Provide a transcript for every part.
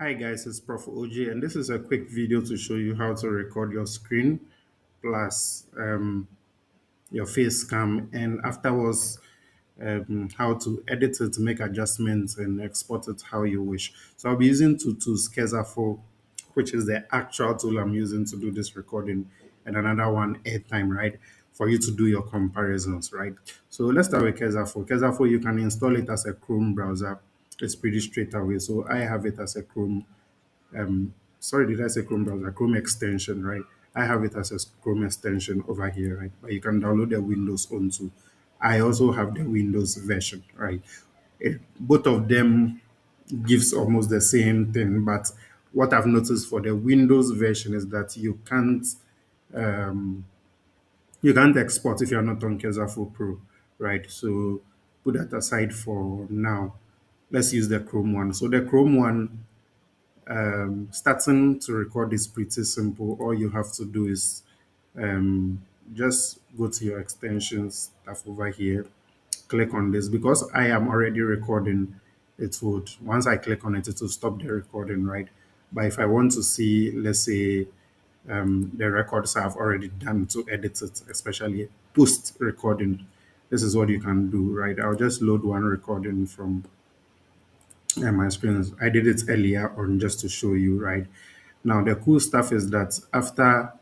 Hi guys, it's Prof. OJ, and this is a quick video to show you how to record your screen plus your face cam, and afterwards how to edit it, make adjustments, and export it how you wish. So I'll be using two tools, Kzafo, which is the actual tool I'm using to do this recording, and another one, Airtime, right? For you to do your comparisons, right? So let's start with Kzafo. Kzafo, you can install it as a Chrome browser. It's pretty straight away. So I have it as a Chrome sorry, did I say Chrome browser? Chrome extension, right? I have it as a Chrome extension over here, right? But you can download the Windows onto. I also have the Windows version, right? Both of them gives almost the same thing, but what I've noticed for the Windows version is that you can't export if you're not on Kzafo Pro, right? So put that aside for now. Let's use the Chrome one. So the Chrome one, starting to record is pretty simple. All you have to do is um, just go to your extensions stuff over here, click on this. Because I am already recording, it would, once I click on it, it will stop the recording, right? But if I want to see, let's say, the records I've already done to edit it, especially post recording, this is what you can do, right? I'll just load one recording from my experience. I did it earlier on just to show you, right? Now, the cool stuff is that after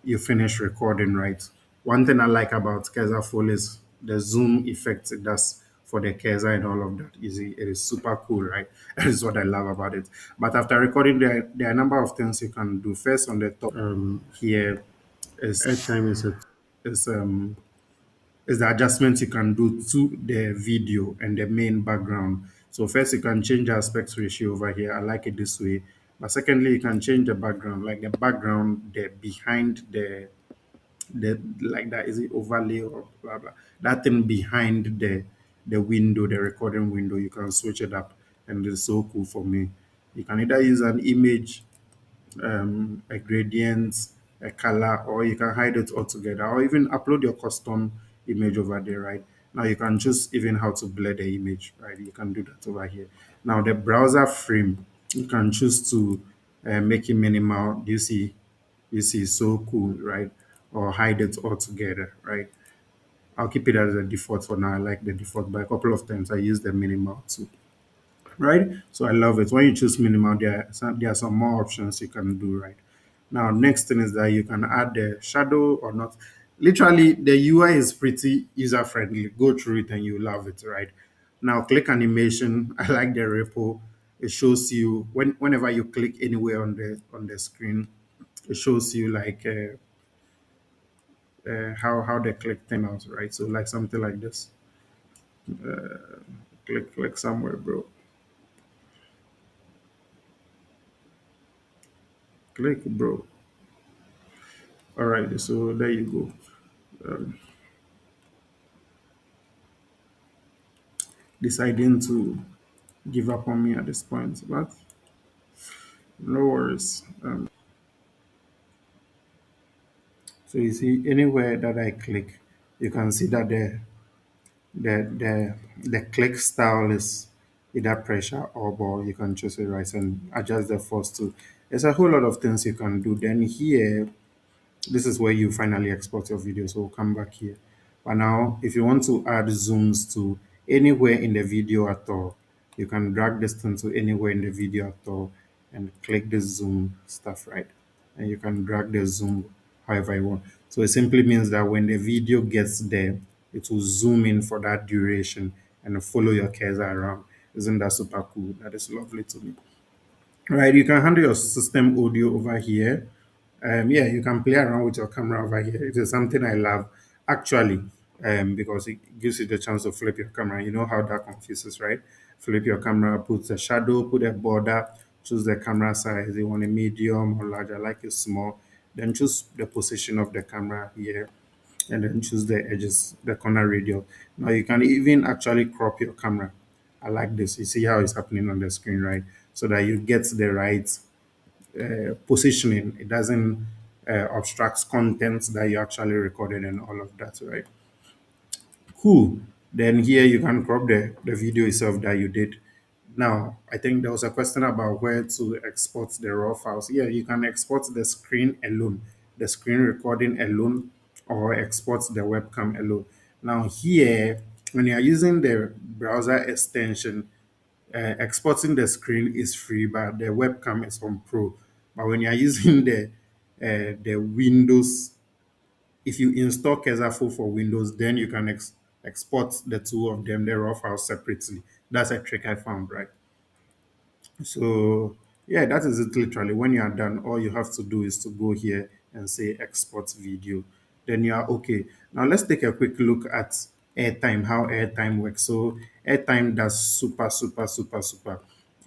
you finish recording, right? One thing I like about Kzafol is the zoom effect it does for the Keza and all of that. It is super cool, right? That is what I love about it. But after recording, there are a number of things you can do. First, on the top here is airtime is the adjustments you can do to the video and the main background. So first you can change the aspect ratio over here. I like it this way. But secondly, you can change the background, like the background, the behind the like that is it overlay or blah blah. That thing behind the window, the recording window, you can switch it up, and it's so cool for me. You can either use an image, a gradient, a color, or you can hide it altogether, or even upload your custom image over there, right? Now you can choose even how to blur the image, right? You can do that over here. Now the browser frame, you can choose to make it minimal. Do you see? You see, so cool, right? Or hide it altogether, right? I'll keep it as a default for now. I like the default, but a couple of times I use the minimal too, right? So I love it. When you choose minimal, there are some more options you can do, right? Now, next thing is that you can add the shadow or not. Literally, the UI is pretty user friendly. Go through it and you love it, right? Now, click animation. I like the ripple. It shows you whenever you click anywhere on the screen, it shows you like how the click turn out, right? So like something like this. Click somewhere, bro. Click, bro. All right, so there you go. Deciding to give up on me at this point, but no worries. So you see, anywhere that I click, you can see that the click style is either pressure or ball. You can choose it right and adjust the force too. There's a whole lot of things you can do. Then here, this is where you finally export your video. So we'll come back here. But now, if you want to add zooms to anywhere in the video at all, you can drag this thing to anywhere in the video at all and click the zoom stuff, right? And you can drag the zoom however you want. So it simply means that when the video gets there, it will zoom in for that duration and follow your cursor around. Isn't that super cool? That is lovely to me. Right, you can handle your system audio over here. Yeah, you can play around with your camera over here. It is something I love actually, because it gives you the chance to flip your camera. You know how that confuses, right? Flip your camera, put a shadow, put a border, choose the camera size. You want a medium or large? I like it small. Then choose the position of the camera here, and then choose the edges, the corner radius. Now you can even actually crop your camera. I like this. You see how it's happening on the screen, right? So that you get the right positioning. It doesn't obstruct content that you actually recorded and all of that, right? Cool. Then here you can crop the video itself that you did. Now, I think there was a question about where to export the raw files. Yeah, you can export the screen alone, the screen recording alone, or export the webcam alone. Now, here, when you are using the browser extension, exporting the screen is free, but the webcam is on Pro. But when you are using the Windows, if you install Kzafo for Windows, then you can export the two of them, the raw files separately. That's a trick I found, right? So yeah, that is it literally. When you are done, all you have to do is to go here and say export video. Then you are okay. Now let's take a quick look at airtime, how airtime works. So airtime does super,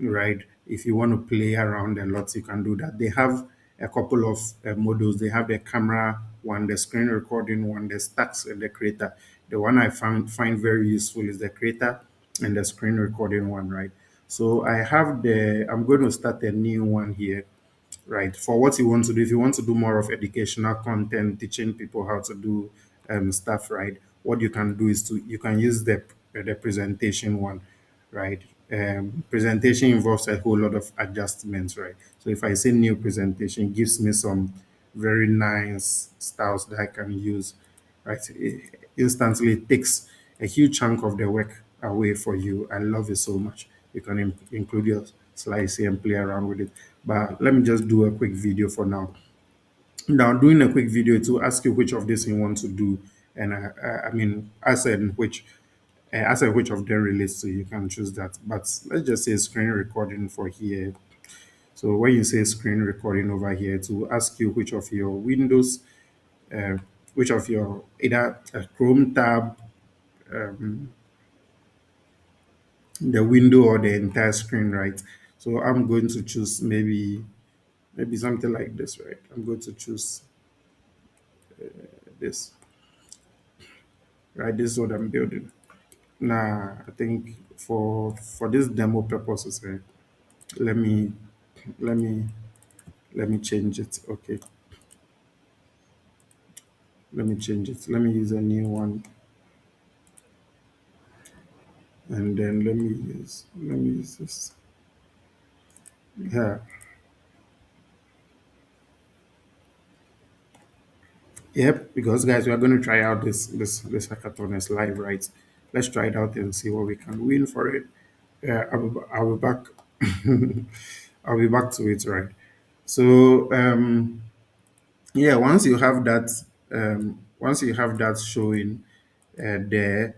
right? If you want to play around a lot, you can do that. They have a couple of models. They have the camera one, the screen recording one, the stats, and the creator. The one I find very useful is the creator and the screen recording one, right? So I'm going to start a new one here, right? For what you want to do, if you want to do more of educational content, teaching people how to do stuff, right? What you can do is you can use the presentation one, right? Presentation involves a whole lot of adjustments, right? So if I say new presentation, it gives me some very nice styles that I can use, right? Instantly it takes a huge chunk of the work away for you. I love it so much. You can include your slides here and play around with it. But let me just do a quick video for now. Now, doing a quick video to ask you which of this you want to do, and I mean, I said which of them relates to. You can choose that. But let's just say screen recording for here. So when you say screen recording over here, to ask you which of your Windows, uh, which of your either a Chrome tab, the window, or the entire screen, right? So I'm going to choose maybe something like this, right? I'm going to choose this, right? This is what I'm building. Now, I think for this demo purposes, right? Let me let me let me change it. Okay, let me change it. Let me use a new one, and then let me use this. Yeah. Yep, because guys, we are going to try out this hackathon as live, right? Let's try it out and see what we can win for it. I'll be back. I'll be back to it, right? So yeah, once you have that showing there,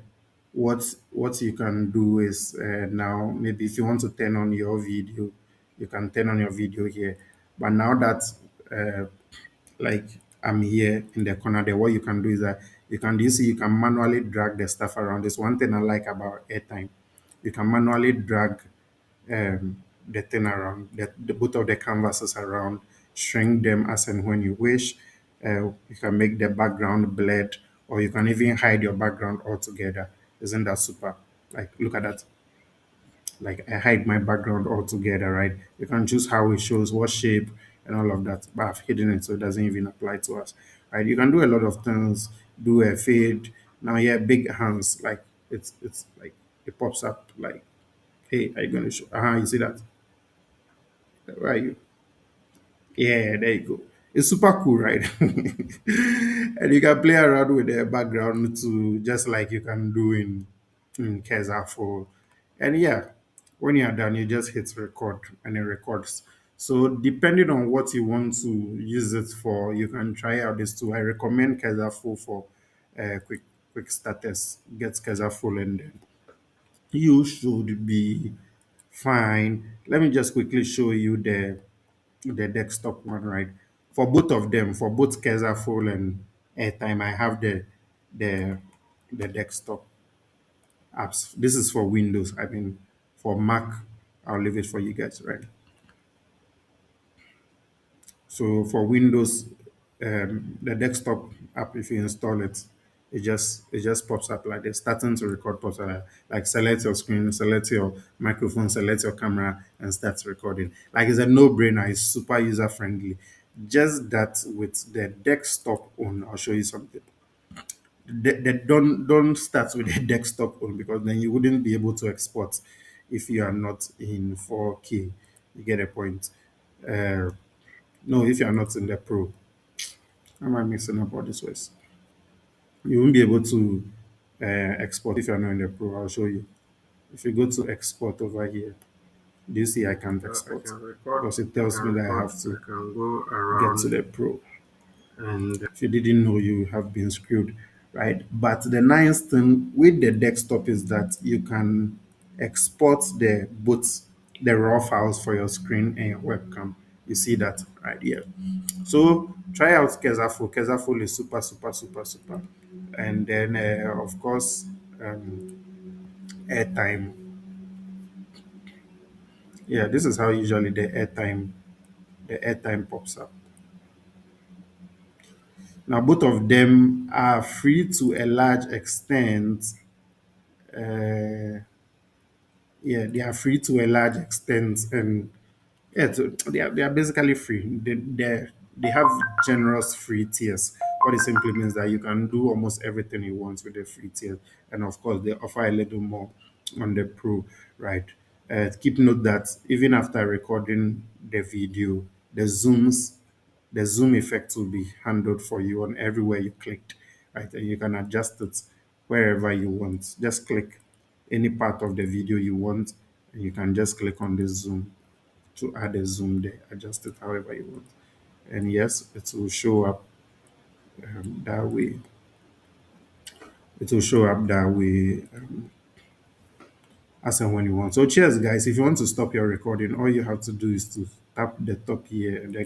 what you can do is now maybe if you want to turn on your video, you can turn on your video here. But now that uh, like I'm here in the corner there, what you can do is that you see you can manually drag the stuff around. This one thing I like about airtime. You can manually drag the thing around, the both of the canvases around, shrink them as and when you wish. You can make the background blurred, or you can even hide your background altogether. Isn't that super? Like, look at that. Like, I hide my background altogether, right? You can choose how it shows, what shape, and all of that. But I've hidden it, so it doesn't even apply to us, right? You can do a lot of things. Do a fade. Now, yeah, big hands. Like, it's like it pops up. Like, hey, are you gonna show? You see that? Where are you? Yeah, there you go. It's super cool, right? And you can play around with the background too, just like you can do in Kzafo. And yeah, when you're done, you just hit record and it records. So depending on what you want to use it for, you can try out this too. I recommend Kzafo for quick starters. Get Kzafo and then you should be fine. Let me just quickly show you the desktop one, right? For both of them, for both Kzafol and Airtime, I have the the desktop apps. This is for Windows. I mean, for Mac, I'll leave it for you guys, right? So for Windows, the desktop app, if you install it, it just pops up like this, starting to record pops up like select your screen, select your microphone, select your camera, and start recording. Like it's a no-brainer. It's super user friendly. Just that with the desktop on, I'll show you something. Don't start with the desktop on because then you wouldn't be able to export. if you are not in 4K. You get a point. Uh, no, if you are not in the Pro, how am I mixing up all these ways? You won't be able to export if you're not in the Pro. I'll show you. If you go to export over here, do you see I can't I export? can record, Because it I tells can me that I record, have I to can go get to around the Pro. and If you didn't know, you have been screwed, right? But the nice thing with the desktop is that you can export the both the raw files for your screen and your webcam. You see that right here. So try out Kzafo. Kzafo is super, super, super, super. And then, of course, airtime. Yeah, this is how usually the airtime pops up. Now, both of them are free to a large extent. Uh, yeah, they are free to a large extent, and yeah, so they are basically free. They have generous free tiers. What it simply means that you can do almost everything you want with the free tier, and of course they offer a little more on the Pro, right? Keep note that even after recording the video, the zooms, the zoom effect will be handled for you on everywhere you clicked, right? And you can adjust it wherever you want. Just click any part of the video you want, and you can just click on the zoom to add a zoom there, adjust it however you want. And yes, it will show up that way. It will show up that way as and when you want. So cheers, guys. If you want to stop your recording, all you have to do is to tap the top here and then